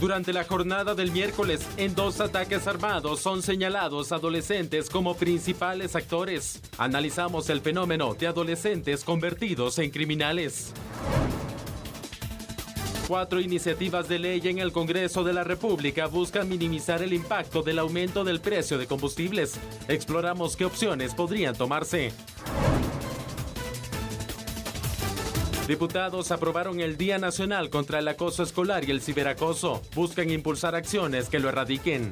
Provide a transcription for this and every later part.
Durante la jornada del miércoles, en 2 ataques armados son señalados adolescentes como principales actores. Analizamos el fenómeno de adolescentes convertidos en criminales. 4 iniciativas de ley en el Congreso de la República buscan minimizar el impacto del aumento del precio de combustibles. Exploramos qué opciones podrían tomarse. Diputados aprobaron el Día Nacional contra el Acoso Escolar y el Ciberacoso. Buscan impulsar acciones que lo erradiquen.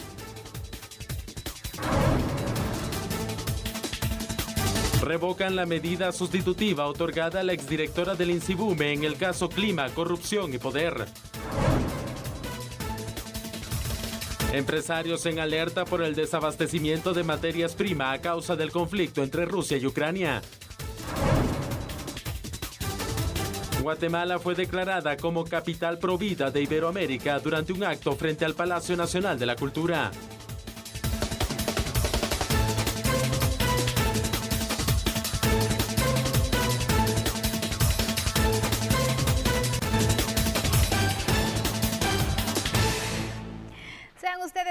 Revocan la medida sustitutiva otorgada a la exdirectora del INSIBUME en el caso Clima, Corrupción y Poder. Empresarios en alerta por el desabastecimiento de materias primas a causa del conflicto entre Rusia y Ucrania. Guatemala fue declarada como capital provida de Iberoamérica durante un acto frente al Palacio Nacional de la Cultura.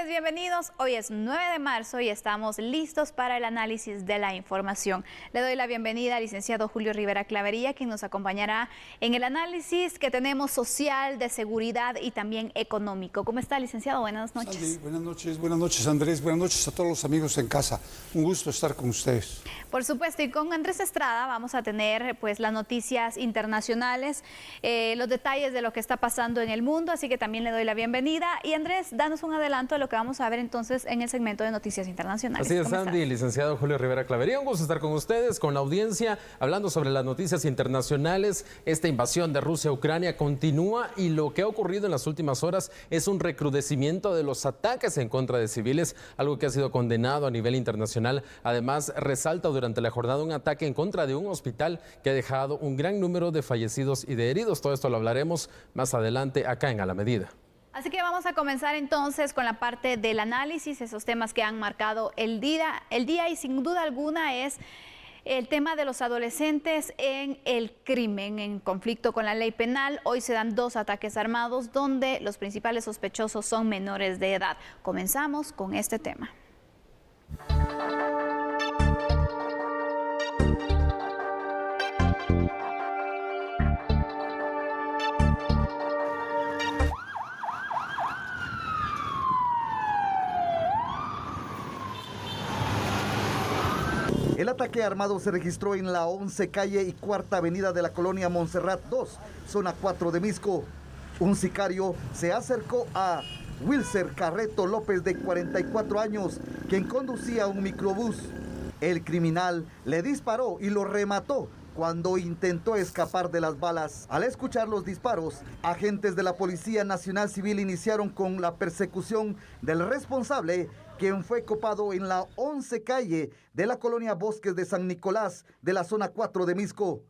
Bienvenidos, hoy es 9 de marzo y estamos listos para el análisis de la información. Le doy la bienvenida al licenciado Julio Rivera Clavería, quien nos acompañará en el análisis que tenemos social, de seguridad y también económico. ¿Cómo está, licenciado? Buenas noches. Sandy, buenas noches Andrés, buenas noches a todos los amigos en casa. Un gusto estar con ustedes. Por supuesto, y con Andrés Estrada vamos a tener pues las noticias internacionales, los detalles de lo que está pasando en el mundo, así que también le doy la bienvenida. Y Andrés, danos un adelanto de lo que vamos a ver entonces en el segmento de noticias internacionales. Así es, Sandy, licenciado Julio Rivera Clavería, un gusto estar con ustedes, con la audiencia, hablando sobre las noticias internacionales. Esta invasión de Rusia a Ucrania continúa y lo que ha ocurrido en las últimas horas es un recrudecimiento de los ataques en contra de civiles, algo que ha sido condenado a nivel internacional. Además, resalta durante la jornada un ataque en contra de un hospital que ha dejado un gran número de fallecidos y de heridos. Todo esto lo hablaremos más adelante acá en A la Medida. Así que vamos a comenzar entonces con la parte del análisis, esos temas que han marcado el día y sin duda alguna es el tema de los adolescentes en el crimen, en conflicto con la ley penal. Hoy se dan 2 ataques armados donde los principales sospechosos son menores de edad. Comenzamos con este tema. El ataque armado se registró en la 11 calle y 4ª avenida de la colonia Montserrat 2, zona 4 de Misco. Un sicario se acercó a Wilser Carreto López, de 44 años, quien conducía un microbús. El criminal le disparó y lo remató cuando intentó escapar de las balas. Al escuchar los disparos, agentes de la Policía Nacional Civil iniciaron con la persecución del responsable, quien fue copado en la 11 calle de la colonia Bosques de San Nicolás de la zona 4 de Misco.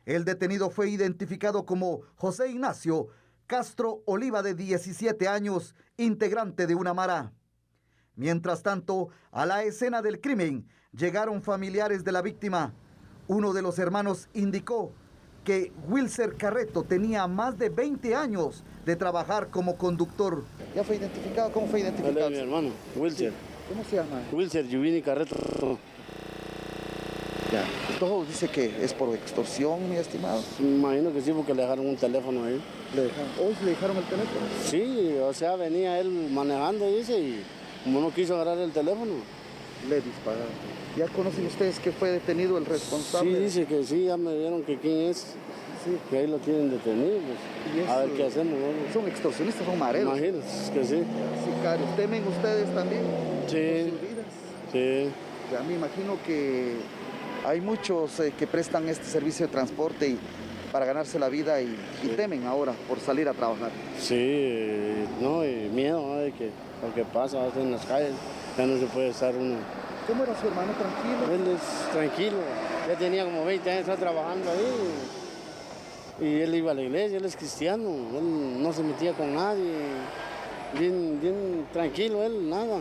El detenido fue identificado como José Ignacio Castro Oliva, de 17 años, integrante de una mara. Mientras tanto, a la escena del crimen llegaron familiares de la víctima. Uno de los hermanos indicó que Wilser Carreto tenía más de 20 años de trabajar como conductor. ¿Ya fue identificado? ¿Cómo fue identificado? Él es mi hermano, Wilser. ¿Cómo se llama? Wilser Yuvini Carreto. Ya. Todo dice que es por extorsión, mi estimado. Me imagino que sí, porque le dejaron un teléfono ahí. ¿Hoy le dejaron el teléfono? Sí, o sea, venía él manejando, dice, y como no quiso agarrar el teléfono. Le dispararon. ¿Ya conocen ustedes que fue detenido el responsable? Sí, dice que sí, ya me dieron que quién es. Sí. Que ahí lo tienen detenido. Pues. A ver qué hacemos. ¿No? ¿Son extorsionistas, son mareros? Imagínate que sí. Sicarios. ¿Temen ustedes también? Sí. Sí. Ya me imagino que hay muchos que prestan este servicio de transporte para ganarse la vida y temen ahora por salir a trabajar. Sí, no, y miedo, ¿no? De que lo que pasa en las calles, ya no se puede estar uno. ¿Cómo era su hermano? ¿Tranquilo? Él es tranquilo, ya tenía como 20 años, está trabajando ahí. Y él iba a la iglesia, él es cristiano, él no se metía con nadie, bien tranquilo él, nada.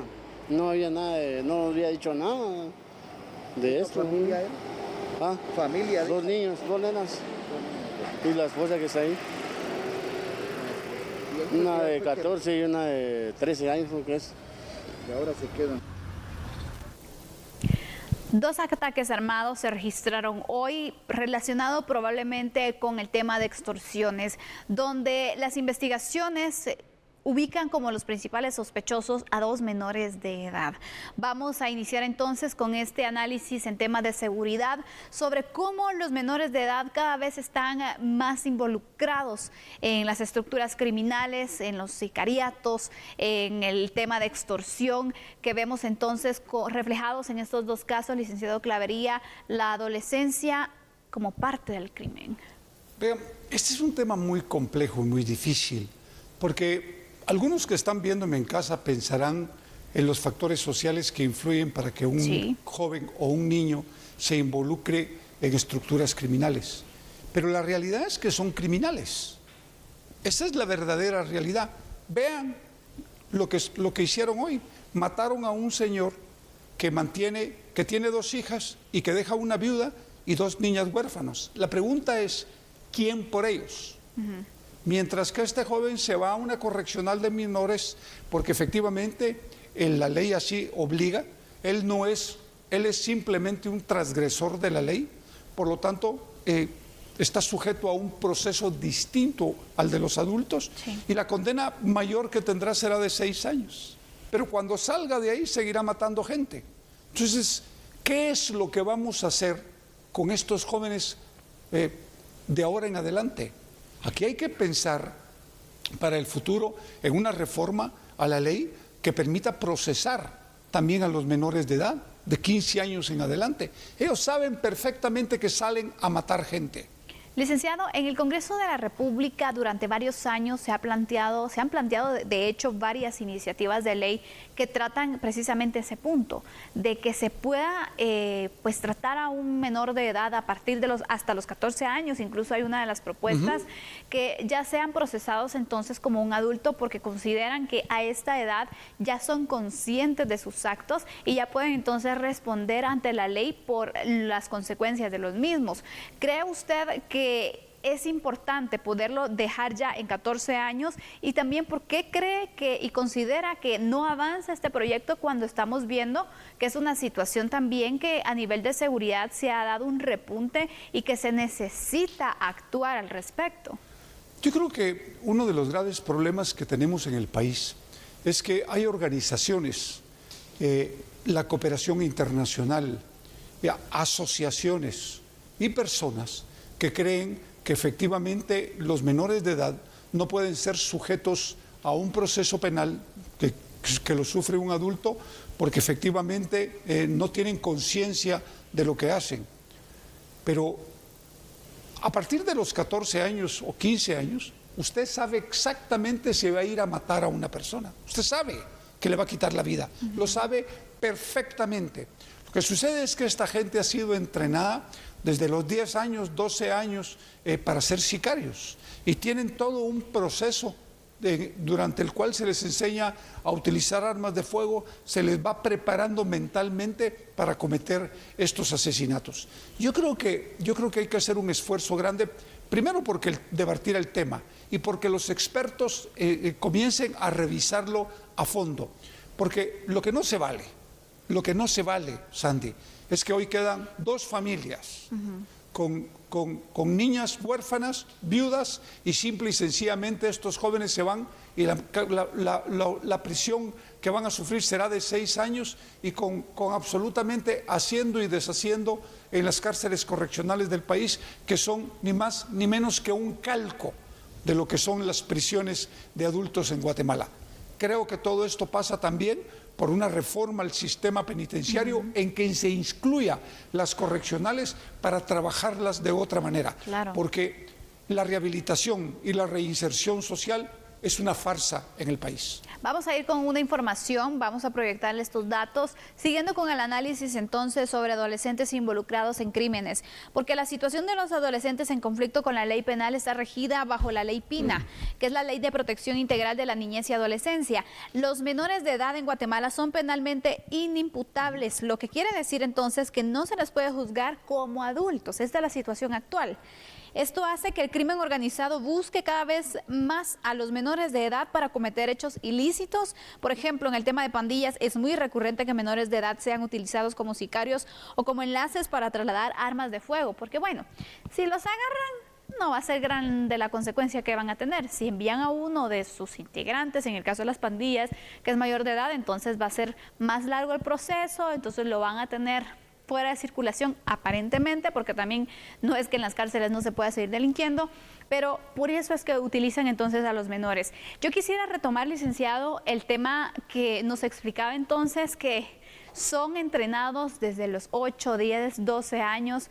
No había nada, no había dicho nada de esto. ¿Familia él? ¿Ah? ¿Familia? 2 niños, 2 nenas. Y la esposa que está ahí. Una de 14 y una de 13 años, creo que es. Y ahora se quedan. 2 ataques armados se registraron hoy relacionados probablemente con el tema de extorsiones, donde las investigaciones ubican como los principales sospechosos a 2 menores de edad. Vamos a iniciar entonces con este análisis en tema de seguridad sobre cómo los menores de edad cada vez están más involucrados en las estructuras criminales, en los sicariatos, en el tema de extorsión, que vemos entonces reflejados en estos 2 casos, licenciado Clavería, la adolescencia como parte del crimen. Vean, este es un tema muy complejo y muy difícil, porque algunos que están viéndome en casa pensarán en los factores sociales que influyen para que un joven o un niño se involucre en estructuras criminales. Pero la realidad es que son criminales. Esa es la verdadera realidad. Vean lo que hicieron hoy. Mataron a un señor que tiene 2 hijas y que deja una viuda y 2 niñas huérfanos. La pregunta es, ¿quién por ellos? Mientras que este joven se va a una correccional de menores, porque efectivamente la ley así obliga, él es simplemente un transgresor de la ley, por lo tanto está sujeto a un proceso distinto al de los adultos, y la condena mayor que tendrá será de 6 años. Pero cuando salga de ahí seguirá matando gente. Entonces, ¿qué es lo que vamos a hacer con estos jóvenes de ahora en adelante? Aquí hay que pensar para el futuro en una reforma a la ley que permita procesar también a los menores de edad, de 15 años en adelante. Ellos saben perfectamente que salen a matar gente. Licenciado, en el Congreso de la República durante varios años se han planteado de hecho varias iniciativas de ley que tratan precisamente ese punto, de que se pueda pues tratar a un menor de edad a partir de hasta los 14 años, incluso hay una de las propuestas que ya sean procesados entonces como un adulto porque consideran que a esta edad ya son conscientes de sus actos y ya pueden entonces responder ante la ley por las consecuencias de los mismos. ¿Cree usted que es importante poderlo dejar ya en 14 años? Y también, ¿por qué cree y considera que no avanza este proyecto cuando estamos viendo que es una situación también que a nivel de seguridad se ha dado un repunte y que se necesita actuar al respecto? Yo creo que uno de los graves problemas que tenemos en el país es que hay organizaciones, la cooperación internacional, asociaciones y personas que creen que efectivamente los menores de edad no pueden ser sujetos a un proceso penal que lo sufre un adulto porque efectivamente no tienen conciencia de lo que hacen. Pero a partir de los 14 años o 15 años, usted sabe exactamente si va a ir a matar a una persona. Usted sabe que le va a quitar la vida, lo sabe perfectamente. Lo que sucede es que esta gente ha sido entrenada desde los 10 años, 12 años para ser sicarios y tienen todo un proceso durante el cual se les enseña a utilizar armas de fuego, se les va preparando mentalmente para cometer estos asesinatos. Yo creo que hay que hacer un esfuerzo grande, primero porque debatir el tema y porque los expertos comiencen a revisarlo a fondo, porque lo que no se vale, Sandy, es que hoy quedan 2 familias con niñas huérfanas, viudas, y simple y sencillamente estos jóvenes se van y la prisión que van a sufrir será de 6 años y con absolutamente haciendo y deshaciendo en las cárceles correccionales del país, que son ni más ni menos que un calco de lo que son las prisiones de adultos en Guatemala. Creo que todo esto pasa también por una reforma al sistema penitenciario en que se incluya las correccionales para trabajarlas de otra manera. Porque la rehabilitación y la reinserción social es una farsa en el país. Vamos a ir con una información, vamos a proyectarle estos datos, siguiendo con el análisis entonces sobre adolescentes involucrados en crímenes, porque la situación de los adolescentes en conflicto con la ley penal está regida bajo la ley PINA, que es la Ley de Protección Integral de la Niñez y Adolescencia. Los menores de edad en Guatemala son penalmente inimputables, lo que quiere decir entonces que no se les puede juzgar como adultos. Esta es la situación actual. Esto hace que el crimen organizado busque cada vez más a los menores de edad para cometer hechos ilícitos. Por ejemplo, en el tema de pandillas es muy recurrente que menores de edad sean utilizados como sicarios o como enlaces para trasladar armas de fuego, porque bueno, si los agarran, no va a ser grande la consecuencia que van a tener. Si envían a uno de sus integrantes, en el caso de las pandillas, que es mayor de edad, entonces va a ser más largo el proceso, entonces lo van a tener fuera de circulación aparentemente, porque también no es que en las cárceles no se pueda seguir delinquiendo, pero por eso es que utilizan entonces a los menores. Yo quisiera retomar, licenciado, el tema que nos explicaba entonces que son entrenados desde los 8, 10, 12 años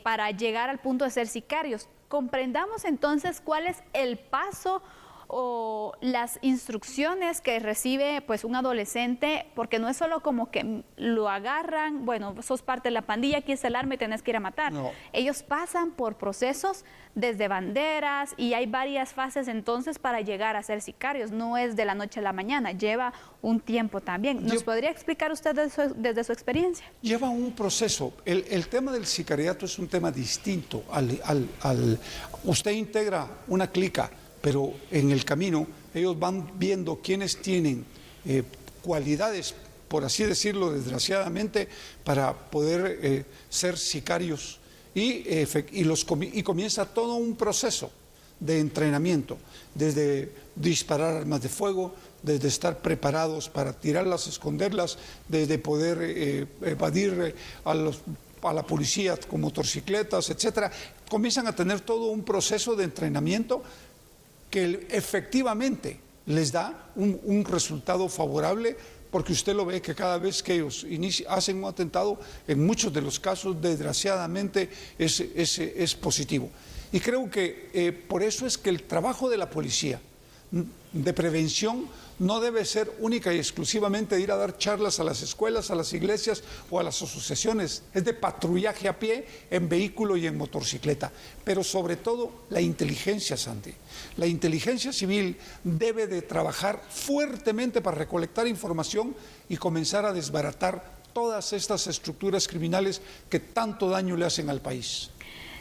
para llegar al punto de ser sicarios. Comprendamos entonces cuál es el paso o las instrucciones que recibe pues un adolescente, porque no es solo como que lo agarran, bueno, sos parte de la pandilla, aquí es el arma y tenés que ir a matar. No. Ellos pasan por procesos desde banderas y hay varias fases entonces para llegar a ser sicarios, no es de la noche a la mañana, lleva un tiempo también. ¿Nos podría explicar usted desde su experiencia? Lleva un proceso. El tema del sicariato es un tema distinto. Usted integra una clica, pero en el camino ellos van viendo quiénes tienen cualidades, por así decirlo, desgraciadamente, para poder ser sicarios y comienza todo un proceso de entrenamiento, desde disparar armas de fuego, desde estar preparados para tirarlas, esconderlas, desde poder evadir a la policía con motocicletas, etcétera. Comienzan a tener todo un proceso de entrenamiento que efectivamente les da un resultado favorable, porque usted lo ve que cada vez que ellos hacen un atentado, en muchos de los casos, desgraciadamente, es positivo. Y creo que por eso es que el trabajo de la policía de prevención no debe ser única y exclusivamente de ir a dar charlas a las escuelas, a las iglesias o a las asociaciones. Es de patrullaje a pie, en vehículo y en motocicleta. Pero sobre todo la inteligencia, Sandy. La inteligencia civil debe de trabajar fuertemente para recolectar información y comenzar a desbaratar todas estas estructuras criminales que tanto daño le hacen al país.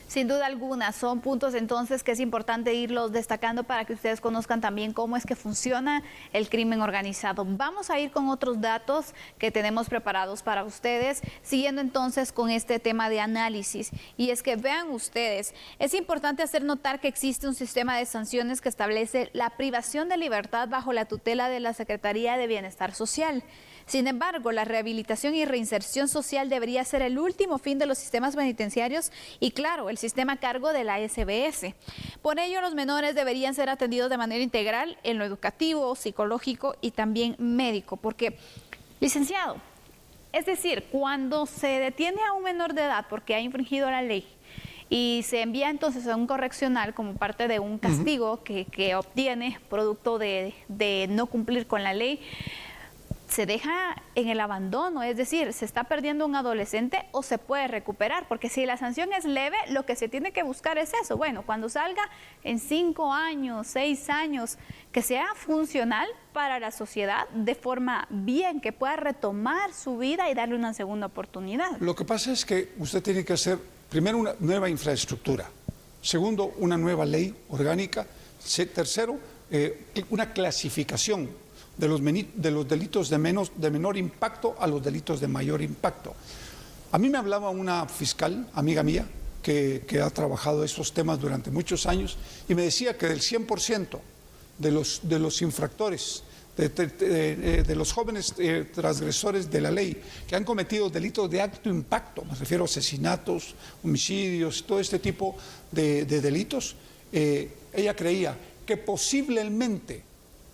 Sin duda alguna, son puntos entonces que es importante irlos destacando para que ustedes conozcan también cómo es que funciona el crimen organizado. Vamos a ir con otros datos que tenemos preparados para ustedes, siguiendo entonces con este tema de análisis. Y es que vean ustedes, es importante hacer notar que existe un sistema de sanciones que establece la privación de libertad bajo la tutela de la Secretaría de Bienestar Social. Sin embargo, la rehabilitación y reinserción social debería ser el último fin de los sistemas penitenciarios y, claro, el sistema a cargo de la SBS. Por ello, los menores deberían ser atendidos de manera integral en lo educativo, psicológico y también médico, porque, licenciado, es decir, cuando se detiene a un menor de edad porque ha infringido la ley y se envía entonces a un correccional como parte de un castigo que obtiene producto de no cumplir con la ley, se deja en el abandono, es decir, se está perdiendo un adolescente o se puede recuperar, porque si la sanción es leve, lo que se tiene que buscar es eso, bueno, cuando salga en 5 años, 6 años, que sea funcional para la sociedad de forma bien, que pueda retomar su vida y darle una segunda oportunidad. Lo que pasa es que usted tiene que hacer, primero, una nueva infraestructura, segundo, una nueva ley orgánica, tercero, una clasificación de los delitos de menor impacto a los delitos de mayor impacto. A mí me hablaba una fiscal, amiga mía, que ha trabajado esos temas durante muchos años, y me decía que del 100% de los infractores, de los jóvenes transgresores de la ley que han cometido delitos de alto impacto, me refiero a asesinatos, homicidios, todo este tipo de delitos, ella creía que posiblemente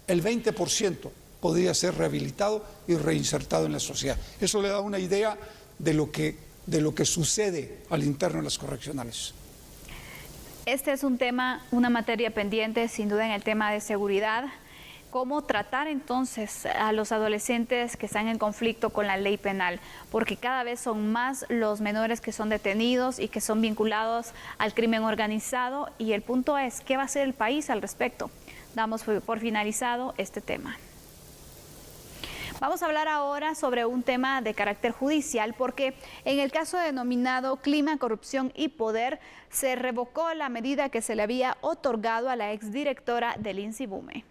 el 20% podría ser rehabilitado y reinsertado en la sociedad. Eso le da una idea de lo que sucede al interno de las correccionales. Este es un tema, una materia pendiente, sin duda, en el tema de seguridad. ¿Cómo tratar entonces a los adolescentes que están en conflicto con la ley penal? Porque cada vez son más los menores que son detenidos y que son vinculados al crimen organizado. Y el punto es, ¿qué va a hacer el país al respecto? Damos por finalizado este tema. Vamos a hablar ahora sobre un tema de carácter judicial, porque en el caso denominado Clima, Corrupción y Poder, se revocó la medida que se le había otorgado a la exdirectora del INSIBUME.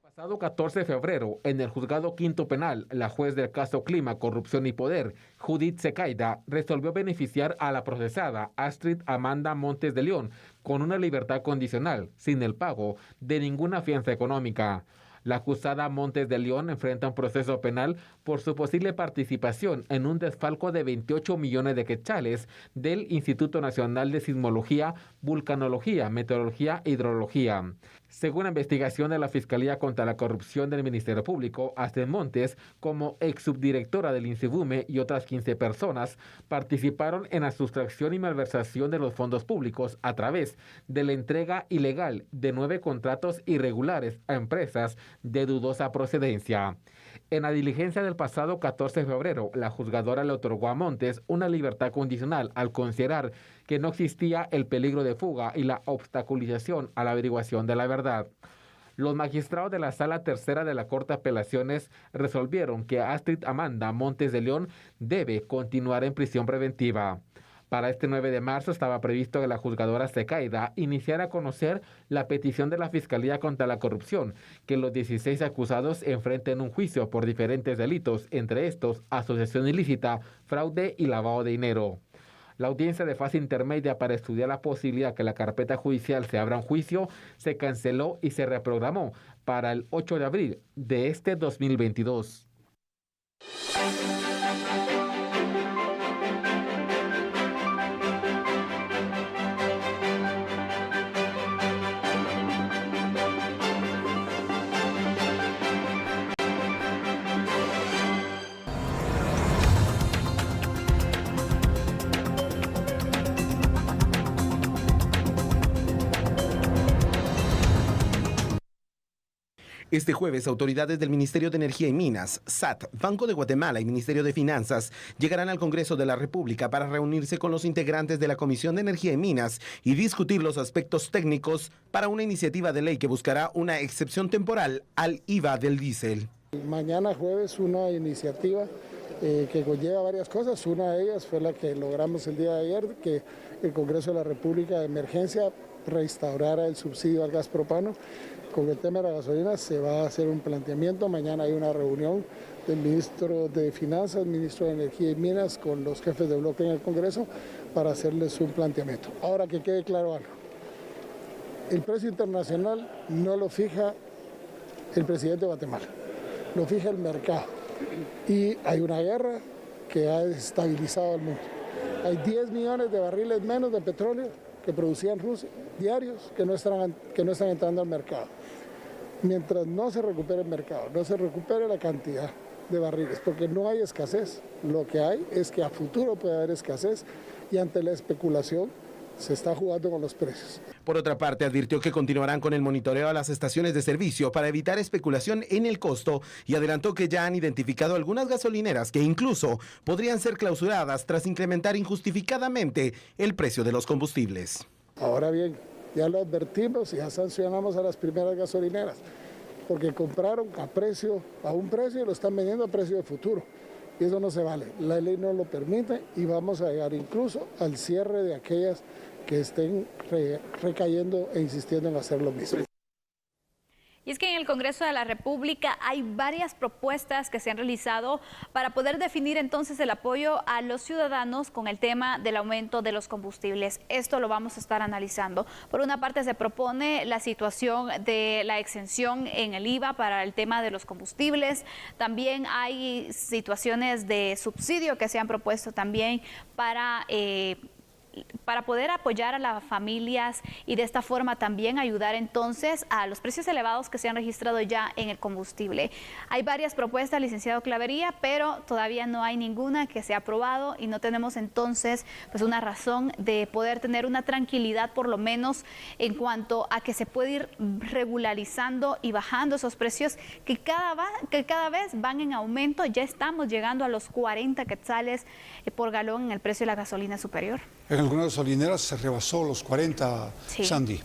Pasado 14 de febrero, en el Juzgado Quinto Penal, la juez del caso Clima, Corrupción y Poder, Judith Secaida, resolvió beneficiar a la procesada Astrid Amanda Montes de León con una libertad condicional, sin el pago de ninguna fianza económica. La acusada Montes de León enfrenta un proceso penal por su posible participación en un desfalco de 28 millones de quetzales del Instituto Nacional de Sismología, Vulcanología, Meteorología e Hidrología. Según la investigación de la Fiscalía contra la Corrupción del Ministerio Público, Astrid Montes, como exsubdirectora del INSIBUME y otras 15 personas, participaron en la sustracción y malversación de los fondos públicos a través de la entrega ilegal de 9 contratos irregulares a empresas de dudosa procedencia. En la diligencia del pasado 14 de febrero, la juzgadora le otorgó a Montes una libertad condicional al considerar que no existía el peligro de fuga y la obstaculización a la averiguación de la verdad. Los magistrados de la Sala Tercera de la Corte de Apelaciones resolvieron que Astrid Amanda Montes de León debe continuar en prisión preventiva. Para este 9 de marzo estaba previsto que la juzgadora Secaida iniciara a conocer la petición de la Fiscalía contra la Corrupción, que los 16 acusados enfrenten un juicio por diferentes delitos, entre estos asociación ilícita, fraude y lavado de dinero. La audiencia de fase intermedia para estudiar la posibilidad que la carpeta judicial se abra un juicio se canceló y se reprogramó para el 8 de abril de este 2022. Este jueves, autoridades del Ministerio de Energía y Minas, SAT, Banco de Guatemala y Ministerio de Finanzas llegarán al Congreso de la República para reunirse con los integrantes de la Comisión de Energía y Minas y discutir los aspectos técnicos para una iniciativa de ley que buscará una excepción temporal al IVA del diésel. Mañana jueves una iniciativa que conlleva varias cosas. Una de ellas fue la que logramos el día de ayer, que el Congreso de la República de emergencia restaurara el subsidio al gas propano. Con el tema de la gasolina se va a hacer un planteamiento. Mañana hay una reunión del ministro de Finanzas, ministro de Energía y Minas con los jefes de bloque en el Congreso para hacerles un planteamiento. Ahora que quede claro algo, el precio internacional no lo fija el presidente de Guatemala, lo fija el mercado. Y hay una guerra que ha desestabilizado al mundo. Hay 10 millones de barriles menos de petróleo que producían Rusia diarios que no están entrando al mercado. Mientras no se recupere el mercado, no se recupere la cantidad de barriles, porque no hay escasez, lo que hay es que a futuro puede haber escasez y ante la especulación se está jugando con los precios. Por otra parte, advirtió que continuarán con el monitoreo a las estaciones de servicio para evitar especulación en el costo y adelantó que ya han identificado algunas gasolineras que incluso podrían ser clausuradas tras incrementar injustificadamente el precio de los combustibles. Ahora bien, ya lo advertimos y ya sancionamos a las primeras gasolineras porque compraron a un precio y lo están vendiendo a precio de futuro. Y eso no se vale, la ley no lo permite y vamos a llegar incluso al cierre de aquellas que estén recayendo e insistiendo en hacer lo mismo. Y es que en el Congreso de la República hay varias propuestas que se han realizado para poder definir entonces el apoyo a los ciudadanos con el tema del aumento de los combustibles. Esto lo vamos a estar analizando. Por una parte se propone la situación de la exención en el IVA para el tema de los combustibles. También hay situaciones de subsidio que se han propuesto también para poder apoyar a las familias y de esta forma también ayudar entonces a los precios elevados que se han registrado ya en el combustible. Hay varias propuestas, licenciado Clavería, pero todavía no hay ninguna que se ha aprobado y no tenemos entonces pues una razón de poder tener una tranquilidad por lo menos en cuanto a que se puede ir regularizando y bajando esos precios que cada vez van en aumento. Ya estamos llegando a los 40 quetzales por galón en el precio de la gasolina superior. En algunas gasolineras se rebasó los 40, sí. Sandy.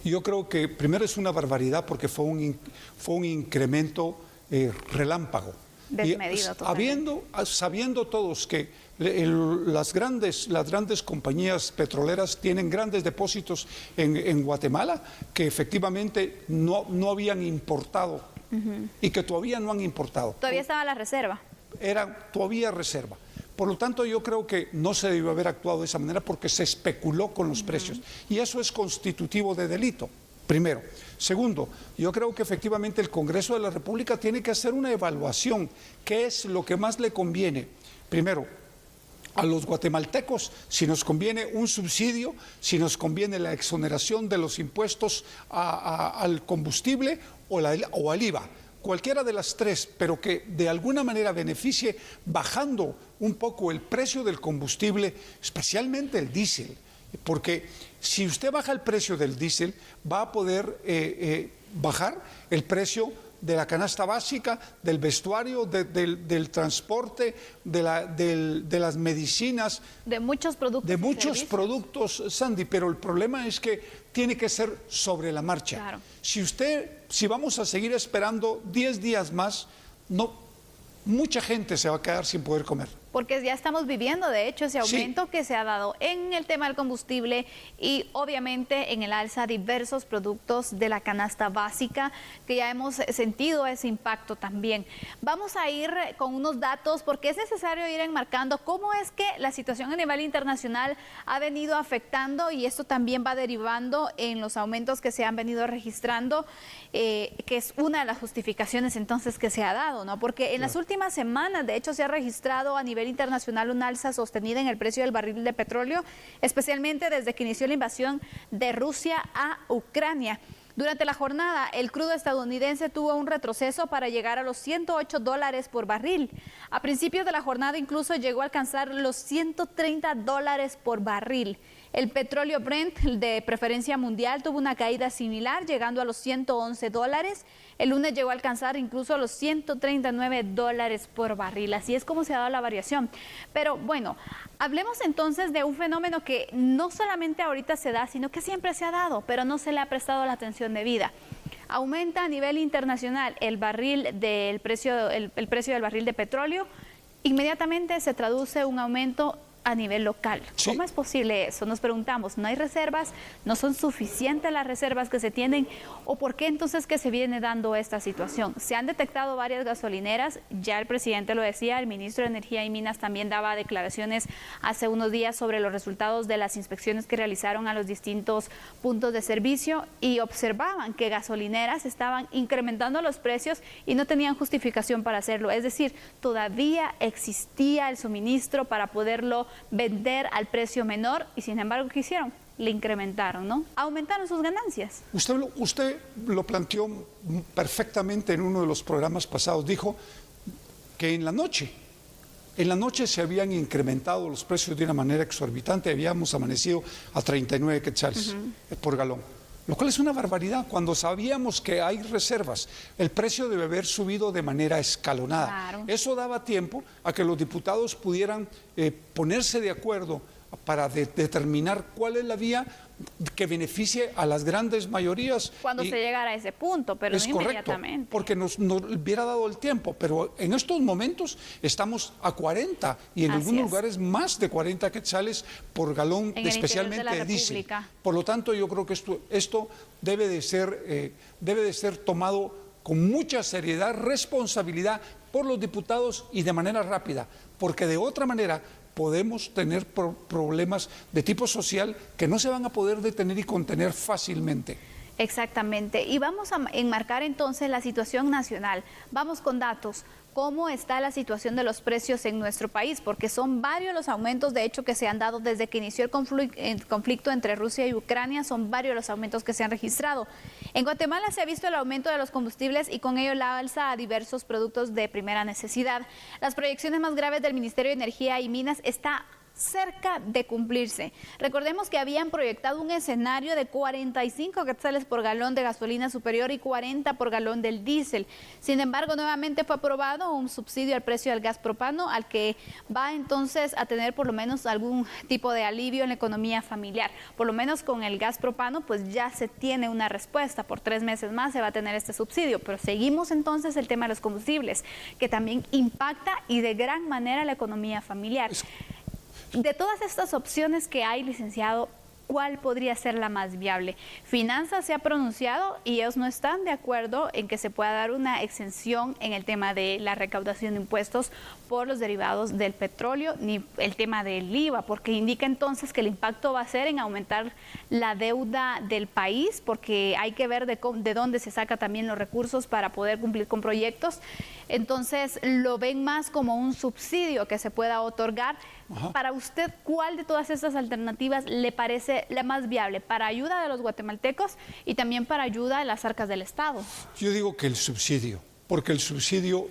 Y yo creo que primero es una barbaridad porque fue un incremento relámpago. Desmedido, sabiendo todos que las grandes compañías petroleras tienen grandes depósitos en Guatemala que efectivamente no habían importado y que todavía no han importado. Todavía estaba la reserva. Era todavía reserva. Por lo tanto, yo creo que no se debió haber actuado de esa manera porque se especuló con los precios. Y eso es constitutivo de delito, primero. Segundo, yo creo que efectivamente el Congreso de la República tiene que hacer una evaluación. ¿Qué es lo que más le conviene? Primero, a los guatemaltecos, si nos conviene un subsidio, si nos conviene la exoneración de los impuestos al combustible o al IVA. Cualquiera de las tres, pero que de alguna manera beneficie bajando un poco el precio del combustible, especialmente el diésel, porque si usted baja el precio del diésel, va a poder bajar el precio de la canasta básica, del vestuario, del transporte, de las medicinas. De muchos productos. De muchos productos, Sandy, pero el problema es que tiene que ser sobre la marcha. Claro. Si vamos a seguir esperando 10 días más, mucha gente se va a quedar sin poder comer. Porque ya estamos viviendo, de hecho, ese aumento que se ha dado en el tema del combustible y obviamente en el alza de diversos productos de la canasta básica, que ya hemos sentido ese impacto también. Vamos a ir con unos datos porque es necesario ir enmarcando cómo es que la situación a nivel internacional ha venido afectando y esto también va derivando en los aumentos que se han venido registrando, que es una de las justificaciones entonces que se ha dado, ¿no? Porque en las últimas semanas, de hecho, se ha registrado a nivel internacional una alza sostenida en el precio del barril de petróleo, especialmente desde que inició la invasión de Rusia a Ucrania. Durante la jornada, el crudo estadounidense tuvo un retroceso para llegar a los $108 por barril. A principios de la jornada incluso llegó a alcanzar los $130 por barril. El petróleo Brent de preferencia mundial tuvo una caída similar, llegando a los $111. El lunes llegó a alcanzar incluso los $139 por barril. Así es como se ha dado la variación. Pero bueno, hablemos entonces de un fenómeno que no solamente ahorita se da, sino que siempre se ha dado, pero no se le ha prestado la atención debida. Aumenta a nivel internacional el precio del barril de petróleo, inmediatamente se traduce un aumento a nivel local. Sí. ¿Cómo es posible eso? Nos preguntamos, ¿no hay reservas? ¿No son suficientes las reservas que se tienen? ¿O por qué entonces que se viene dando esta situación? Se han detectado varias gasolineras, ya el presidente lo decía, el ministro de Energía y Minas también daba declaraciones hace unos días sobre los resultados de las inspecciones que realizaron a los distintos puntos de servicio y observaban que gasolineras estaban incrementando los precios y no tenían justificación para hacerlo. Es decir, todavía existía el suministro para poderlo vender al precio menor y sin embargo, ¿qué hicieron? Le incrementaron, ¿no? Aumentaron sus ganancias. Usted lo planteó perfectamente en uno de los programas pasados. Dijo que en la noche se habían incrementado los precios de una manera exorbitante. Habíamos amanecido a 39 quetzales por galón, lo cual es una barbaridad cuando sabíamos que hay reservas. El precio debe haber subido de manera escalonada. Claro. Eso daba tiempo a que los diputados pudieran ponerse de acuerdo para determinar cuál es la vía que beneficie a las grandes mayorías. Cuando se llegara a ese punto, pero es no inmediatamente. Correcto, porque nos hubiera dado el tiempo, pero en estos momentos estamos a 40 y en algunos lugares más de 40 quetzales por galón, especialmente de diésel. Por lo tanto, yo creo que esto debe de ser tomado con mucha seriedad, responsabilidad por los diputados y de manera rápida, porque de otra manera podemos tener problemas de tipo social que no se van a poder detener y contener fácilmente. Exactamente. Y vamos a enmarcar entonces la situación nacional. Vamos con datos. ¿Cómo está la situación de los precios en nuestro país? Porque son varios los aumentos, de hecho, que se han dado desde que inició el conflicto entre Rusia y Ucrania. Son varios los aumentos que se han registrado. En Guatemala se ha visto el aumento de los combustibles y con ello la alza a diversos productos de primera necesidad. Las proyecciones más graves del Ministerio de Energía y Minas está cerca de cumplirse. Recordemos que habían proyectado un escenario de 45 quetzales por galón de gasolina superior y 40 por galón del diésel. Sin embargo, nuevamente fue aprobado un subsidio al precio del gas propano, al que va entonces a tener por lo menos algún tipo de alivio en la economía familiar. Por lo menos con el gas propano pues ya se tiene una respuesta. Por 3 meses más se va a tener este subsidio, pero seguimos entonces el tema de los combustibles, que también impacta y de gran manera la economía familiar. De todas estas opciones que hay, licenciado, ¿cuál podría ser la más viable? Finanzas se ha pronunciado y ellos no están de acuerdo en que se pueda dar una exención en el tema de la recaudación de impuestos por los derivados del petróleo, ni el tema del IVA, porque indica entonces que el impacto va a ser en aumentar la deuda del país, porque hay que ver de dónde se saca también los recursos para poder cumplir con proyectos. Entonces lo ven más como un subsidio que se pueda otorgar. Ajá. Para usted, ¿cuál de todas estas alternativas le parece la más viable para ayuda de los guatemaltecos y también para ayuda de las arcas del Estado? Yo digo que el subsidio, porque el subsidio,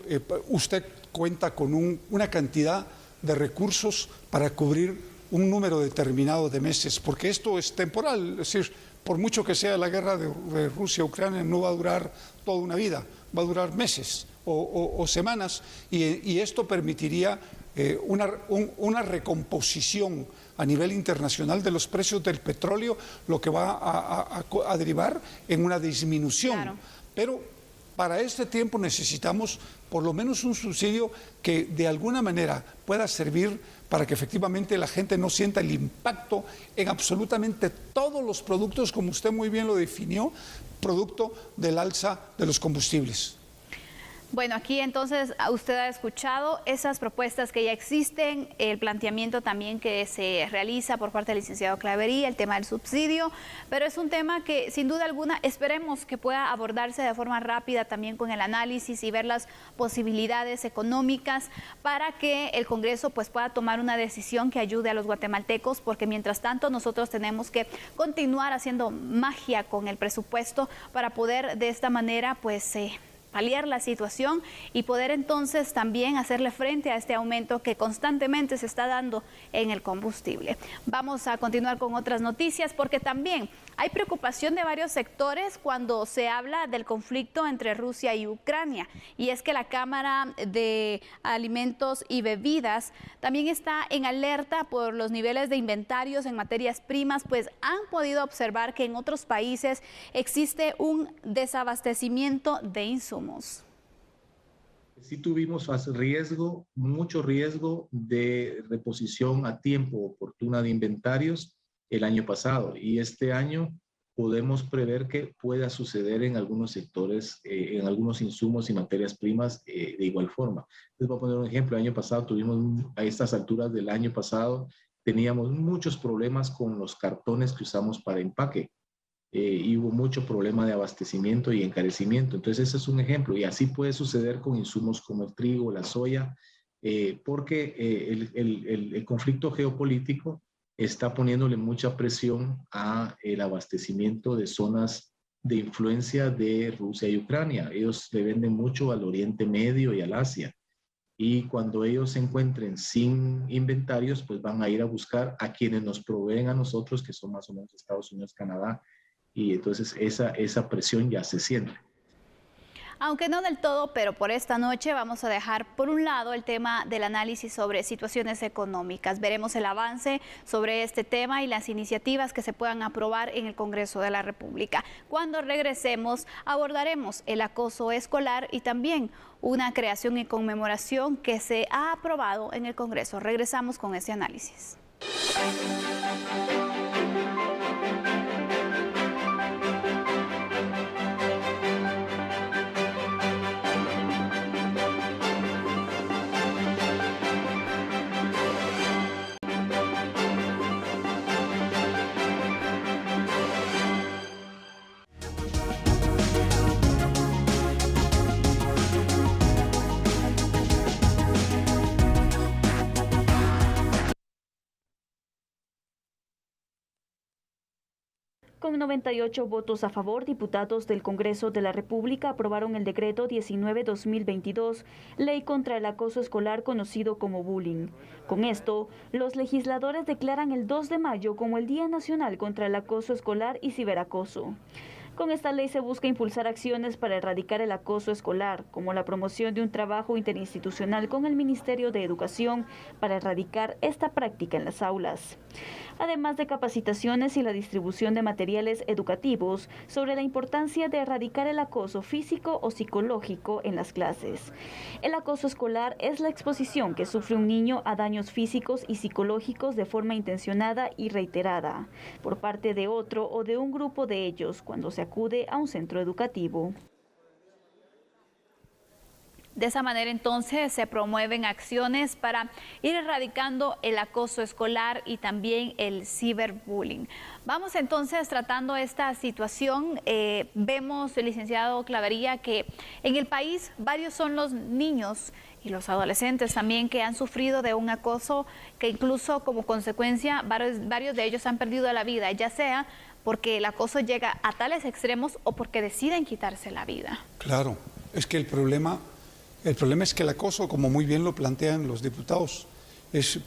usted cuenta con una cantidad de recursos para cubrir un número determinado de meses, porque esto es temporal, es decir, por mucho que sea la guerra de Rusia-Ucrania, no va a durar toda una vida, va a durar meses o semanas, y esto permitiría una recomposición a nivel internacional de los precios del petróleo, lo que va a derivar en una disminución. Claro. Pero para este tiempo necesitamos por lo menos un subsidio que de alguna manera pueda servir para que efectivamente la gente no sienta el impacto en absolutamente todos los productos, como usted muy bien lo definió, producto del alza de los combustibles. Bueno, aquí entonces usted ha escuchado esas propuestas que ya existen, el planteamiento también que se realiza por parte del licenciado Clavería, el tema del subsidio, pero es un tema que sin duda alguna esperemos que pueda abordarse de forma rápida también con el análisis y ver las posibilidades económicas para que el Congreso pues pueda tomar una decisión que ayude a los guatemaltecos, porque mientras tanto nosotros tenemos que continuar haciendo magia con el presupuesto para poder de esta manera pues paliar la situación y poder entonces también hacerle frente a este aumento que constantemente se está dando en el combustible. Vamos a continuar con otras noticias porque también hay preocupación de varios sectores cuando se habla del conflicto entre Rusia y Ucrania, y es que la Cámara de Alimentos y Bebidas también está en alerta por los niveles de inventarios en materias primas, pues han podido observar que en otros países existe un desabastecimiento de insumos. Sí tuvimos riesgo, mucho riesgo de reposición a tiempo oportuna de inventarios el año pasado, y este año podemos prever que pueda suceder en algunos sectores, en algunos insumos y materias primas de igual forma. Les voy a poner un ejemplo. El año pasado tuvimos, a estas alturas del año pasado, teníamos muchos problemas con los cartones que usamos para empaque. Y hubo mucho problema de abastecimiento y encarecimiento. Entonces ese es un ejemplo, y así puede suceder con insumos como el trigo, la soya, porque el conflicto geopolítico está poniéndole mucha presión a el abastecimiento de zonas de influencia de Rusia y Ucrania. Ellos le venden mucho al Oriente Medio y al Asia, y cuando ellos se encuentren sin inventarios, pues van a ir a buscar a quienes nos proveen a nosotros, que son más o menos Estados Unidos, Canadá, y entonces esa presión ya se siente. Aunque no del todo, pero por esta noche vamos a dejar por un lado el tema del análisis sobre situaciones económicas. Veremos el avance sobre este tema y las iniciativas que se puedan aprobar en el Congreso de la República. Cuando regresemos, abordaremos el acoso escolar y también una creación y conmemoración que se ha aprobado en el Congreso. Regresamos con este análisis. Con 98 votos a favor, diputados del Congreso de la República aprobaron el decreto 19/2022, ley contra el acoso escolar conocido como bullying. Con esto, los legisladores declaran el 2 de mayo como el Día Nacional contra el Acoso Escolar y Ciberacoso. Con esta ley se busca impulsar acciones para erradicar el acoso escolar, como la promoción de un trabajo interinstitucional con el Ministerio de Educación para erradicar esta práctica en las aulas, además de capacitaciones y la distribución de materiales educativos sobre la importancia de erradicar el acoso físico o psicológico en las clases. El acoso escolar es la exposición que sufre un niño a daños físicos y psicológicos de forma intencionada y reiterada, por parte de otro o de un grupo de ellos cuando se acude a un centro educativo. De esa manera entonces se promueven acciones para ir erradicando el acoso escolar y también el ciberbullying. Vamos entonces tratando esta situación. Vemos, licenciado Clavería, que en el país varios son los niños y los adolescentes también que han sufrido de un acoso que incluso como consecuencia varios de ellos han perdido la vida, ya sea porque el acoso llega a tales extremos o porque deciden quitarse la vida. Claro, es que el problema es que el acoso, como muy bien lo plantean los diputados,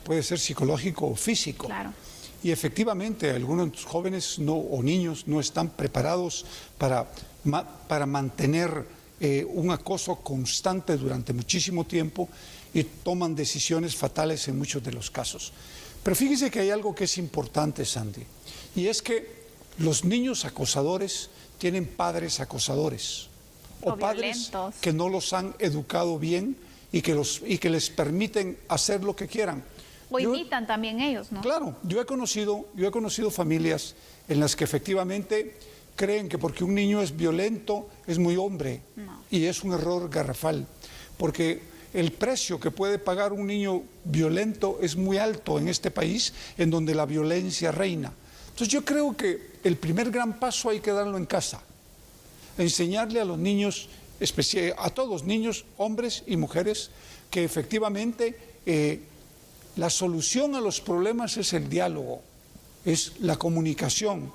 puede ser psicológico o físico. Claro. Y efectivamente algunos jóvenes o niños no están preparados para mantener un acoso constante durante muchísimo tiempo y toman decisiones fatales en muchos de los casos. Pero fíjese que hay algo que es importante, Sandy, y es que los niños acosadores tienen padres acosadores o padres que no los han educado bien y que les permiten hacer lo que quieran. O imitan también ellos, ¿no? Claro, yo he conocido familias en las que efectivamente creen que porque un niño es violento es muy hombre. No. Y es un error garrafal, porque el precio que puede pagar un niño violento es muy alto en este país en donde la violencia reina. Entonces yo creo que el primer gran paso hay que darlo en casa, enseñarle a los niños, a todos niños, hombres y mujeres, que efectivamente la solución a los problemas es el diálogo, es la comunicación,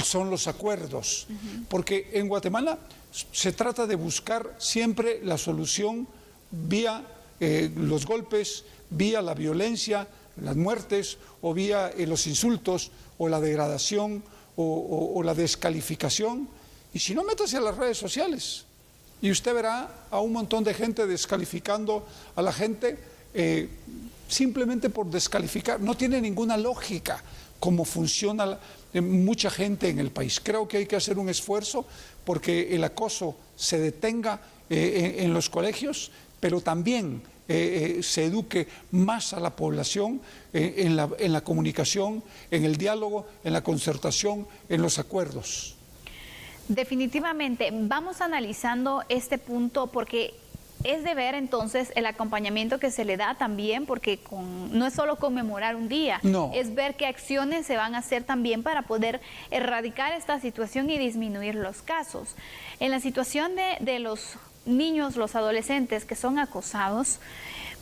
son los acuerdos, porque en Guatemala se trata de buscar siempre la solución vía los golpes, vía la violencia, las muertes, o vía los insultos, o la degradación, o la descalificación. Y si no, métase a las redes sociales y usted verá a un montón de gente descalificando a la gente simplemente por descalificar. No tiene ninguna lógica cómo funciona mucha gente en el país. Creo que hay que hacer un esfuerzo porque el acoso se detenga en los colegios, pero también se eduque más a la población en la comunicación, en el diálogo, en la concertación, en los acuerdos. Definitivamente, vamos analizando este punto porque es de ver entonces el acompañamiento que se le da también, porque no es solo conmemorar un día, no. Es ver qué acciones se van a hacer también para poder erradicar esta situación y disminuir los casos. En la situación de los niños, los adolescentes que son acosados,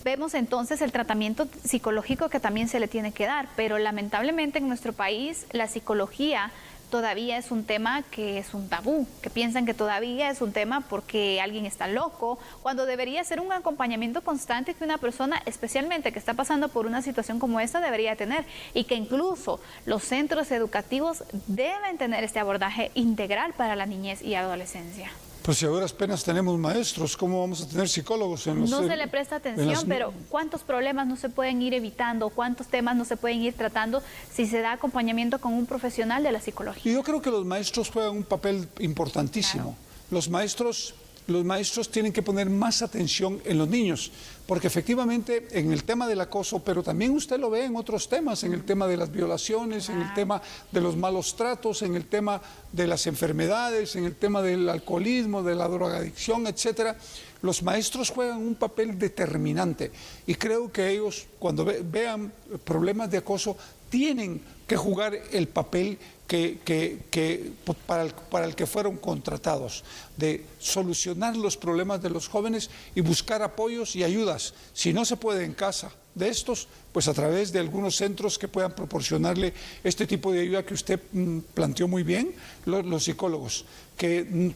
vemos entonces el tratamiento psicológico que también se le tiene que dar, pero lamentablemente en nuestro país la psicología todavía es un tema que es un tabú, que piensan que todavía es un tema porque alguien está loco, cuando debería ser un acompañamiento constante que una persona, especialmente que está pasando por una situación como esta, debería tener, y que incluso los centros educativos deben tener este abordaje integral para la niñez y adolescencia. Pues si ahora apenas tenemos maestros, ¿cómo vamos a tener psicólogos? No se le presta atención, pero ¿cuántos problemas no se pueden ir evitando? ¿Cuántos temas no se pueden ir tratando si se da acompañamiento con un profesional de la psicología? Y yo creo que los maestros juegan un papel importantísimo. Claro. Los maestros tienen que poner más atención en los niños, porque efectivamente en el tema del acoso, pero también usted lo ve en otros temas, en el tema de las violaciones, en el tema de los malos tratos, en el tema de las enfermedades, en el tema del alcoholismo, de la drogadicción, etcétera. Los maestros juegan un papel determinante y creo que ellos, cuando vean problemas de acoso, tienen que jugar el papel para el que fueron contratados, de solucionar los problemas de los jóvenes y buscar apoyos y ayudas. Si no se puede en casa de estos, pues a través de algunos centros que puedan proporcionarle este tipo de ayuda que usted planteó muy bien, los psicólogos, que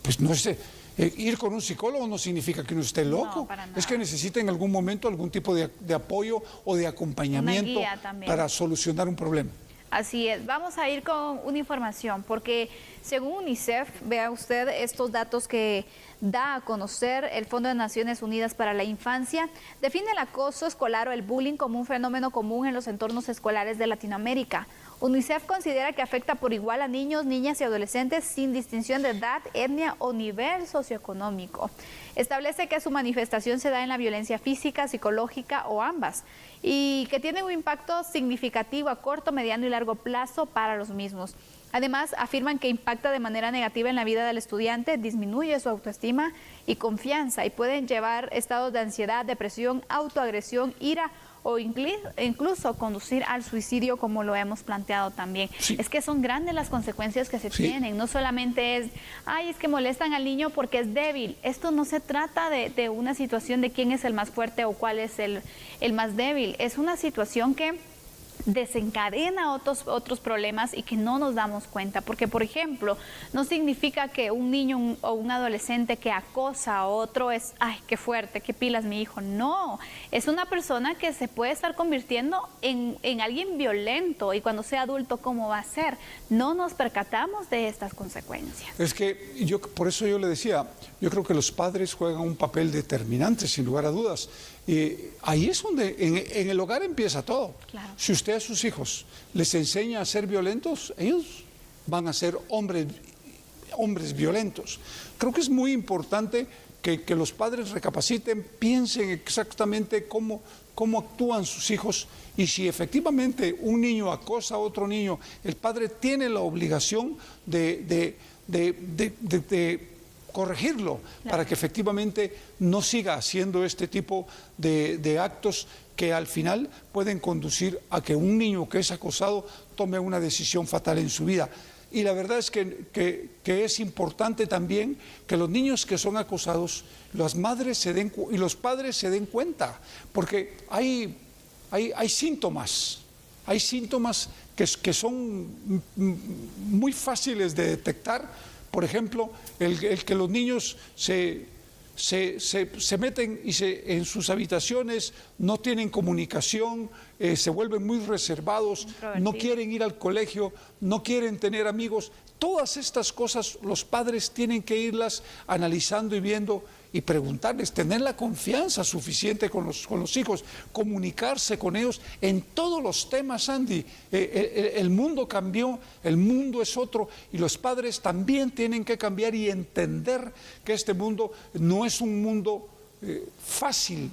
pues no sé, ir con un psicólogo no significa que uno esté loco, no, es que necesita en algún momento algún tipo de apoyo o de acompañamiento para solucionar un problema. Así es, vamos a ir con una información, porque según UNICEF, vea usted estos datos que da a conocer el Fondo de Naciones Unidas para la Infancia, define el acoso escolar o el bullying como un fenómeno común en los entornos escolares de Latinoamérica. UNICEF considera que afecta por igual a niños, niñas y adolescentes sin distinción de edad, etnia o nivel socioeconómico. Establece que su manifestación se da en la violencia física, psicológica o ambas, y que tiene un impacto significativo a corto, mediano y largo plazo para los mismos. Además, afirman que impacta de manera negativa en la vida del estudiante, disminuye su autoestima y confianza y pueden llevar estados de ansiedad, depresión, autoagresión, ira o incluso conducir al suicidio, como lo hemos planteado también. Sí. Es que son grandes las consecuencias que se tienen. No solamente es, es que molestan al niño porque es débil. Esto no se trata de una situación de quién es el más fuerte o cuál es el más débil. Es una situación que desencadena otros problemas y que no nos damos cuenta, porque por ejemplo no significa que un niño o un adolescente que acosa a otro es, ay, qué fuerte, qué pilas mi hijo. No, es una persona que se puede estar convirtiendo en alguien violento, y cuando sea adulto, ¿cómo va a ser? No nos percatamos de estas consecuencias. Es que por eso yo le decía, yo creo que los padres juegan un papel determinante, sin lugar a dudas. Y ahí es donde en el hogar empieza todo. Claro. Si usted a sus hijos les enseña a ser violentos, ellos van a ser hombres violentos. Creo que es muy importante que los padres recapaciten, piensen exactamente cómo actúan sus hijos, y si efectivamente un niño acosa a otro niño, el padre tiene la obligación de corregirlo, claro, para que efectivamente no siga haciendo este tipo de actos que al final pueden conducir a que un niño que es acosado tome una decisión fatal en su vida. Y la verdad es que es importante también que los niños que son acosados, las madres y los padres se den cuenta, porque hay síntomas. Hay síntomas que son muy fáciles de detectar. Por ejemplo, el que los niños se meten en sus habitaciones, no tienen comunicación, se vuelven muy reservados, no quieren ir al colegio, no quieren tener amigos. Todas estas cosas los padres tienen que irlas analizando y viendo y preguntarles, tener la confianza suficiente con los hijos, comunicarse con ellos en todos los temas, Andy. El mundo cambió, el mundo es otro, y los padres también tienen que cambiar y entender que este mundo no es un mundo fácil,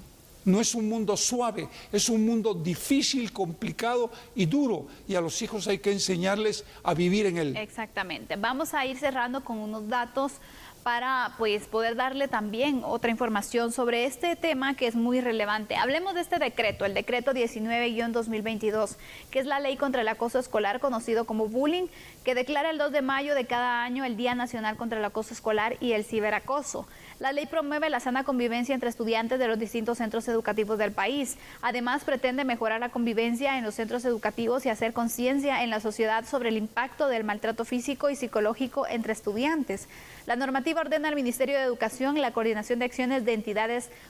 no es un mundo suave, es un mundo difícil, complicado y duro, y a los hijos hay que enseñarles a vivir en él. Exactamente. Vamos a ir cerrando con unos datos para poder darle también otra información sobre este tema que es muy relevante. Hablemos de este decreto, el decreto 19-2022, que es la ley contra el acoso escolar, conocido como bullying, que declara el 2 de mayo de cada año el Día Nacional contra el Acoso Escolar y el Ciberacoso. La ley promueve la sana convivencia entre estudiantes de los distintos centros educativos del país. Además, pretende mejorar la convivencia en los centros educativos y hacer conciencia en la sociedad sobre el impacto del maltrato físico y psicológico entre estudiantes. La normativa ordena al Ministerio de Educación la coordinación de acciones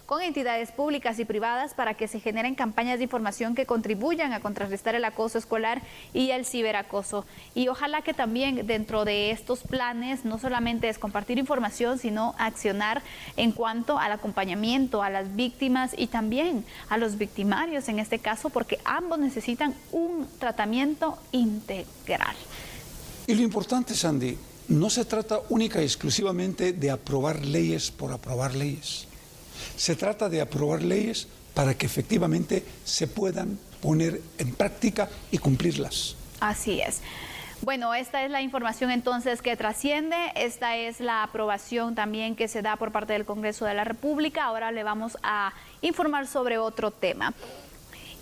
con entidades públicas y privadas para que se generen campañas de información que contribuyan a contrarrestar el acoso escolar y el ciberacoso. Y ojalá que también dentro de estos planes no solamente es compartir información, sino accionar en cuanto al acompañamiento a las víctimas y también a los victimarios en este caso, porque ambos necesitan un tratamiento integral. Y lo importante, Sandy, no se trata única y exclusivamente de aprobar leyes por aprobar leyes. Se trata de aprobar leyes para que efectivamente se puedan poner en práctica y cumplirlas. Así es. Bueno, esta es la información entonces que trasciende, esta es la aprobación también que se da por parte del Congreso de la República. Ahora le vamos a informar sobre otro tema.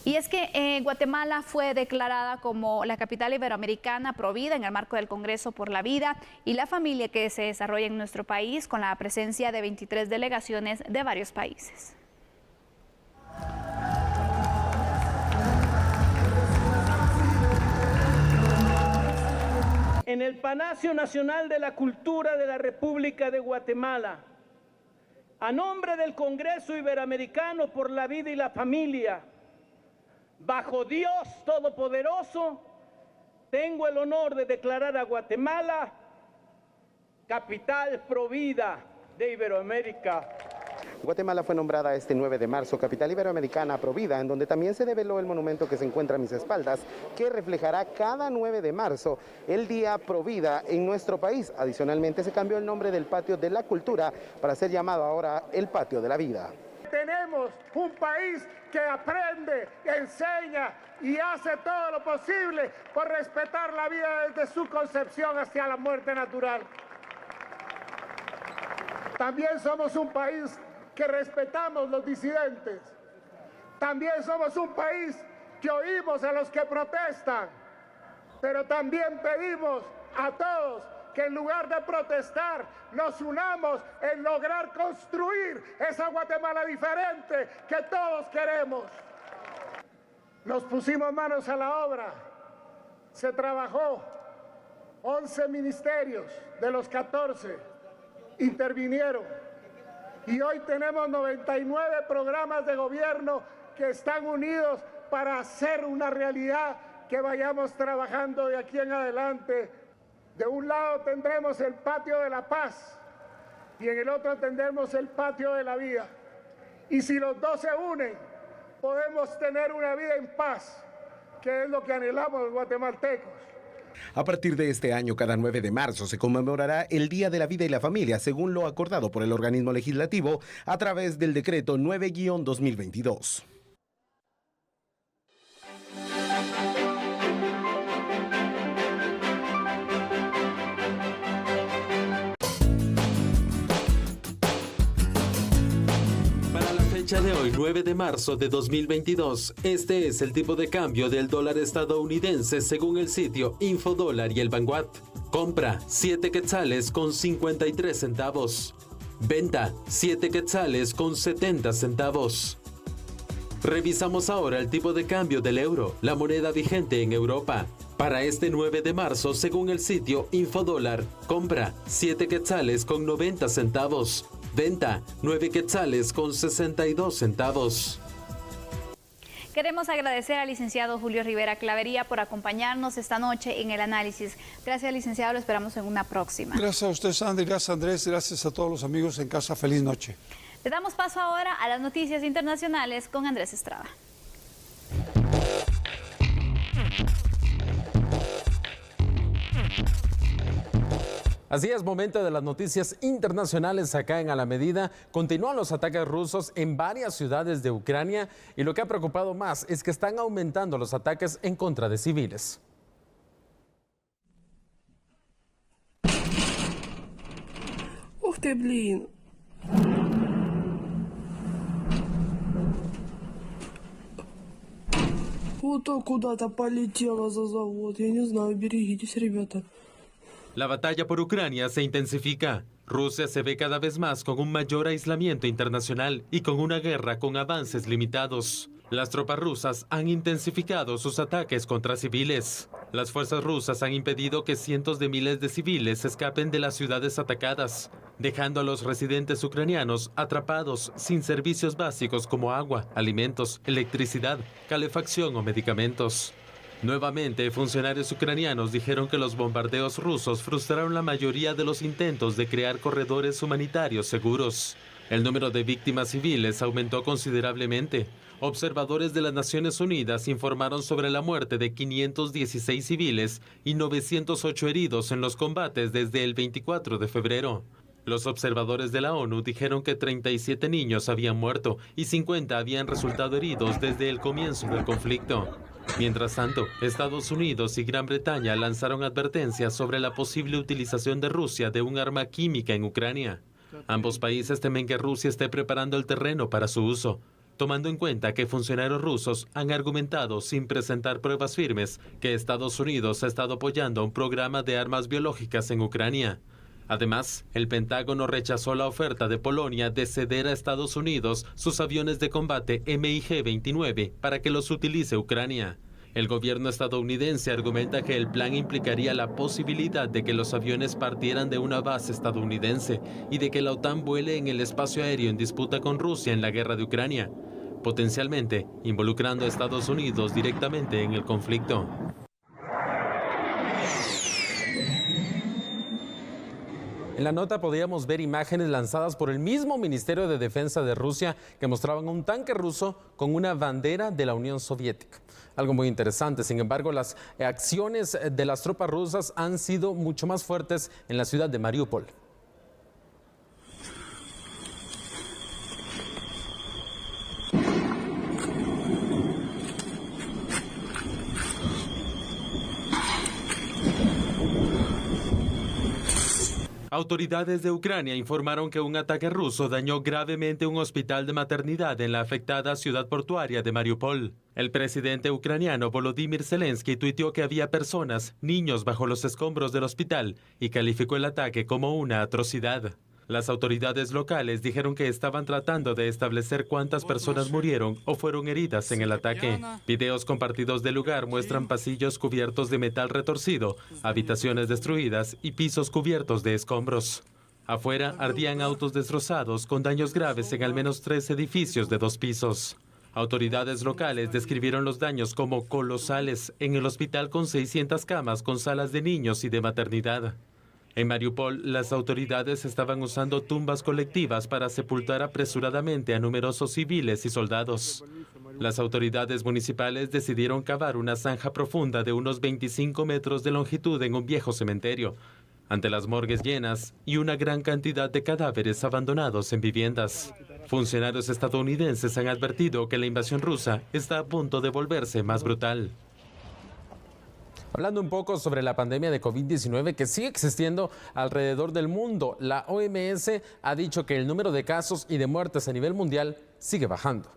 Y es que Guatemala fue declarada como la capital iberoamericana provida en el marco del Congreso por la Vida y la Familia que se desarrolla en nuestro país, con la presencia de 23 delegaciones de varios países. En el Palacio Nacional de la Cultura de la República de Guatemala, a nombre del Congreso Iberoamericano por la Vida y la Familia, bajo Dios Todopoderoso, tengo el honor de declarar a Guatemala capital provida de Iberoamérica. Guatemala fue nombrada este 9 de marzo capital iberoamericana provida, en donde también se develó el monumento que se encuentra a mis espaldas, que reflejará cada 9 de marzo el día provida en nuestro país. Adicionalmente se cambió el nombre del Patio de la Cultura para ser llamado ahora el Patio de la Vida. Tenemos un país que aprende, enseña y hace todo lo posible por respetar la vida desde su concepción hacia la muerte natural. También somos un país que respetamos los disidentes. También somos un país que oímos a los que protestan, pero también pedimos a todos que en lugar de protestar nos unamos en lograr construir esa Guatemala diferente que todos queremos. Nos pusimos manos a la obra, se trabajó, 11 ministerios de los 14 intervinieron. Y hoy tenemos 99 programas de gobierno que están unidos para hacer una realidad que vayamos trabajando de aquí en adelante. De un lado tendremos el Patio de la Paz y en el otro tendremos el Patio de la Vida. Y si los dos se unen, podemos tener una vida en paz, que es lo que anhelamos los guatemaltecos. A partir de este año, cada 9 de marzo se conmemorará el Día de la Vida y la Familia, según lo acordado por el organismo legislativo a través del decreto 9-2022. De hoy, 9 de marzo de 2022, este es el tipo de cambio del dólar estadounidense según el sitio Infodólar y el Vanguard. Compra 7 quetzales con 53 centavos. Venta 7 quetzales con 70 centavos. Revisamos ahora el tipo de cambio del euro, la moneda vigente en Europa. Para este 9 de marzo, según el sitio Infodólar, compra 7 quetzales con 90 centavos. Venta 9 quetzales con 62 centavos. Queremos agradecer al licenciado Julio Rivera Clavería por acompañarnos esta noche en el análisis. Gracias, licenciado, lo esperamos en una próxima. Gracias a usted, Sandy, gracias Andrés, gracias a todos los amigos en casa. Feliz noche. Le damos paso ahora a las noticias internacionales con Andrés Estrada. Así es, momento de las noticias internacionales acá en A la Medida. Continúan los ataques rusos en varias ciudades de Ucrania y lo que ha preocupado más es que están aumentando los ataques en contra de civiles. Ух ты, блин. Вот так куда-то полетела за завод. Я не знаю, берегитесь, ребята. La batalla por Ucrania se intensifica. Rusia se ve cada vez más con un mayor aislamiento internacional y con una guerra con avances limitados. Las tropas rusas han intensificado sus ataques contra civiles. Las fuerzas rusas han impedido que cientos de miles de civiles escapen de las ciudades atacadas, dejando a los residentes ucranianos atrapados sin servicios básicos como agua, alimentos, electricidad, calefacción o medicamentos. Nuevamente, funcionarios ucranianos dijeron que los bombardeos rusos frustraron la mayoría de los intentos de crear corredores humanitarios seguros. El número de víctimas civiles aumentó considerablemente. Observadores de las Naciones Unidas informaron sobre la muerte de 516 civiles y 908 heridos en los combates desde el 24 de febrero. Los observadores de la ONU dijeron que 37 niños habían muerto y 50 habían resultado heridos desde el comienzo del conflicto. Mientras tanto, Estados Unidos y Gran Bretaña lanzaron advertencias sobre la posible utilización de Rusia de un arma química en Ucrania. Ambos países temen que Rusia esté preparando el terreno para su uso. tomando en cuenta que funcionarios rusos han argumentado sin presentar pruebas firmes que Estados Unidos ha estado apoyando un programa de armas biológicas en Ucrania. Además, el Pentágono rechazó la oferta de Polonia de ceder a Estados Unidos sus aviones de combate MiG-29 para que los utilice Ucrania. El gobierno estadounidense argumenta que el plan implicaría la posibilidad de que los aviones partieran de una base estadounidense y de que la OTAN vuele en el espacio aéreo en disputa con Rusia en la guerra de Ucrania, potencialmente involucrando a Estados Unidos directamente en el conflicto. En la nota podíamos ver imágenes lanzadas por el mismo Ministerio de Defensa de Rusia que mostraban un tanque ruso con una bandera de la Unión Soviética. Algo muy interesante. Sin embargo, las acciones de las tropas rusas han sido mucho más fuertes en la ciudad de Mariupol. Autoridades de Ucrania informaron que un ataque ruso dañó gravemente un hospital de maternidad en la afectada ciudad portuaria de Mariupol. El presidente ucraniano Volodymyr Zelensky tuiteó que había personas, niños bajo los escombros del hospital y calificó el ataque como una atrocidad. Las autoridades locales dijeron que estaban tratando de establecer cuántas personas murieron o fueron heridas en el ataque. Videos compartidos del lugar muestran pasillos cubiertos de metal retorcido, habitaciones destruidas y pisos cubiertos de escombros. Afuera ardían autos destrozados con daños graves en al menos 3 edificios de 2 pisos. Autoridades locales describieron los daños como colosales en el hospital con 600 camas con salas de niños y de maternidad. En Mariupol, las autoridades estaban usando tumbas colectivas para sepultar apresuradamente a numerosos civiles y soldados. Las autoridades municipales decidieron cavar una zanja profunda de unos 25 metros de longitud en un viejo cementerio, ante las morgues llenas y una gran cantidad de cadáveres abandonados en viviendas. Funcionarios estadounidenses han advertido que la invasión rusa está a punto de volverse más brutal. Hablando un poco sobre la pandemia de COVID-19 que sigue existiendo alrededor del mundo, la OMS ha dicho que el número de casos y de muertes a nivel mundial sigue bajando.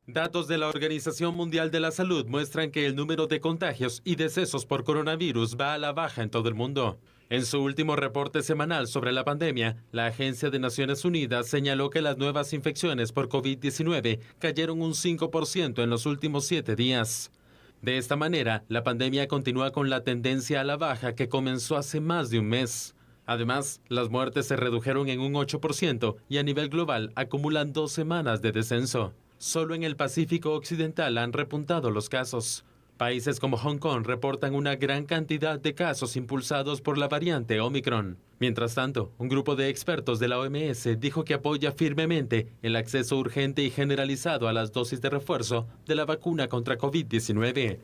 Datos de la Organización Mundial de la Salud muestran que el número de contagios y decesos por coronavirus va a la baja en todo el mundo. En su último reporte semanal sobre la pandemia, la Agencia de Naciones Unidas señaló que las nuevas infecciones por COVID-19 cayeron un 5% en los últimos 7 días. De esta manera, la pandemia continúa con la tendencia a la baja que comenzó hace más de un mes. Además, las muertes se redujeron en un 8% y a nivel global acumulan 2 semanas de descenso. Solo en el Pacífico Occidental han repuntado los casos. Países como Hong Kong reportan una gran cantidad de casos impulsados por la variante Omicron. Mientras tanto, un grupo de expertos de la OMS dijo que apoya firmemente el acceso urgente y generalizado a las dosis de refuerzo de la vacuna contra COVID-19.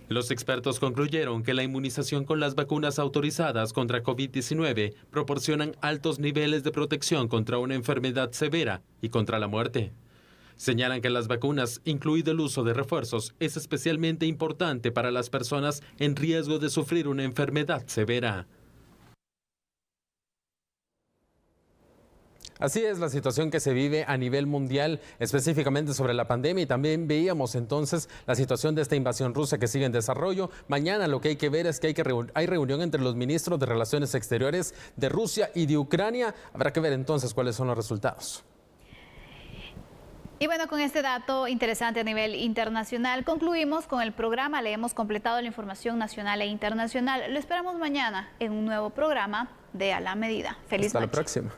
Los expertos concluyeron que la inmunización con las vacunas autorizadas contra COVID-19 proporcionan altos niveles de protección contra una enfermedad severa y contra la muerte. Señalan que las vacunas, incluido el uso de refuerzos, es especialmente importante para las personas en riesgo de sufrir una enfermedad severa. Así es la situación que se vive a nivel mundial, específicamente sobre la pandemia, y también veíamos entonces la situación de esta invasión rusa que sigue en desarrollo. Mañana lo que hay que ver es que hay reunión entre los ministros de Relaciones Exteriores de Rusia y de Ucrania. Habrá que ver entonces cuáles son los resultados. Y bueno, con este dato interesante a nivel internacional, concluimos con el programa. Le hemos completado la información nacional e internacional. Lo esperamos mañana en un nuevo programa de A la Medida. Feliz noche. Hasta la próxima.